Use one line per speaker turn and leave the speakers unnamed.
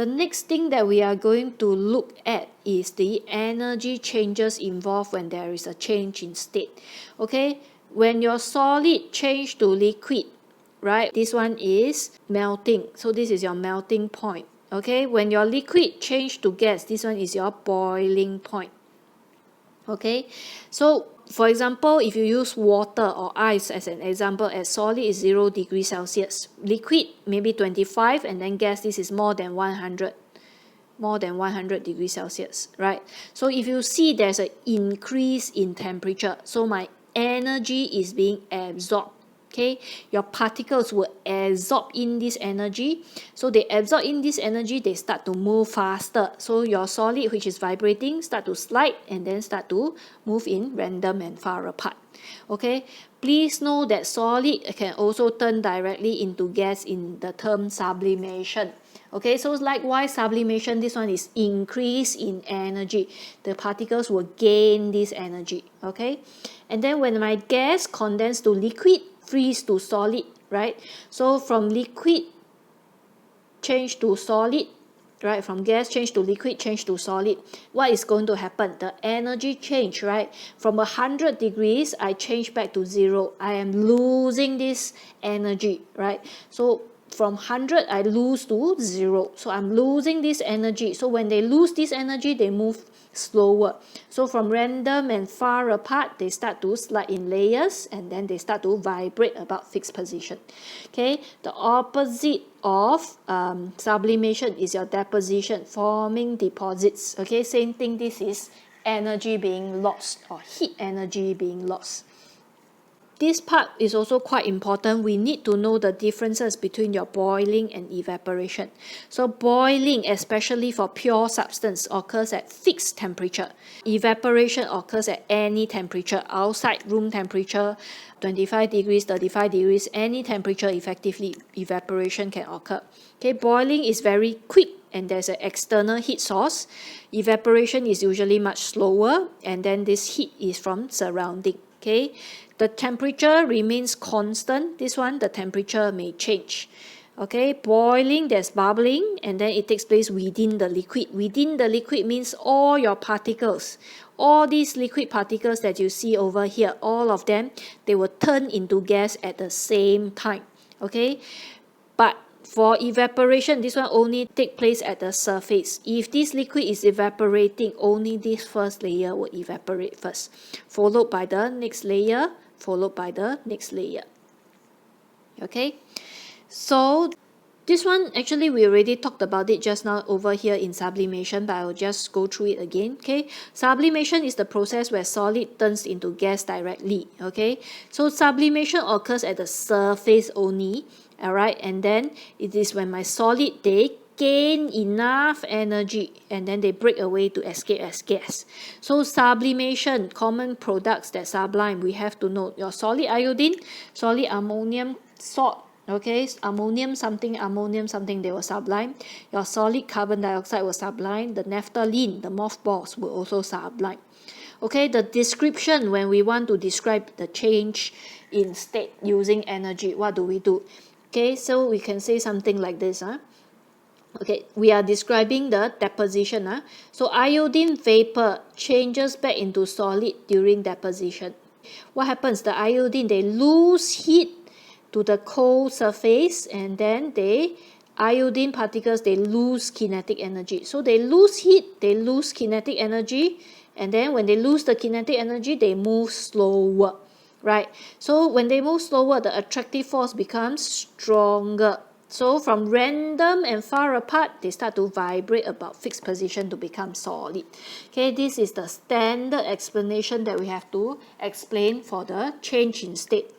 The next thing that we are going to look at is the energy changes involved when there is a change in state. Okay, when your solid change to liquid, right, this one is melting, so this is your melting point. Okay, when your liquid change to gas, this one is your boiling point. Okay, so for example, if you use water or ice as an example, as solid is 0 degrees Celsius, liquid maybe 25, and then gas, this is more than 100 degrees Celsius, right? So if you see there's an increase in temperature, so my energy is being absorbed. Okay, your particles will absorb in this energy. So they absorb in this energy, they start to move faster. So your solid, which is vibrating, start to slide and then start to move in random and far apart. Okay, please know that solid can also turn directly into gas in the term sublimation. Okay, so likewise sublimation, this one is increase in energy. The particles will gain this energy. Okay, and then when my gas condense to liquid, freeze to solid, right? So from liquid change to solid, right? From gas change to liquid change to solid. What is going to happen? The energy change, right? From 100 degrees, I change back to 0. I am losing this energy, right? So from 100, I lose to 0. So I'm losing this energy. So when they lose this energy, they move slower. So from random and far apart, they start to slide in layers, and then they start to vibrate about fixed position. Okay, the opposite of sublimation is your deposition, forming deposits. Okay, same thing, this is energy being lost or heat energy being lost. This part is also quite important. We need to know the differences between your boiling and evaporation. So boiling, especially for pure substance, occurs at fixed temperature. Evaporation occurs at any temperature, outside room temperature, 25 degrees, 35 degrees, any temperature effectively, evaporation can occur. Okay, boiling is very quick and there's an external heat source. Evaporation is usually much slower, and then this heat is from surrounding. Okay, the temperature remains constant. This one, the temperature may change. Okay, boiling, there's bubbling, and then it takes place within the liquid. Within the liquid means all your particles, all these liquid particles that you see over here, all of them, they will turn into gas at the same time. Okay, but for evaporation, this one only take place at the surface. If this liquid is evaporating, only this first layer will evaporate first, followed by the next layer, followed by the next layer. Okay, so this one, actually we already talked about it just now over here in sublimation, but I will just go through it again. Okay, sublimation is the process where solid turns into gas directly. Okay, so sublimation occurs at the surface only. Alright, and then it is when my solid, they gain enough energy and then they break away to escape as gas. So sublimation, common products that sublime, we have to know your solid iodine, solid ammonium salt, okay, ammonium something, they will sublime. Your solid carbon dioxide will sublime. The naphthalene, the mothballs, will also sublime. Okay, the description, when we want to describe the change in state using energy, what do we do? Okay, so we can say something like this. Okay, we are describing the deposition. So iodine vapor changes back into solid during deposition. What happens? The iodine, they lose heat to the cold surface, and then iodine particles, they lose kinetic energy. So they lose heat, they lose kinetic energy, and then when they lose the kinetic energy, they move slower. Right, so when they move slower, the attractive force becomes stronger. So from random and far apart, they start to vibrate about fixed position to become solid. Okay, this is the standard explanation that we have to explain for the change in state.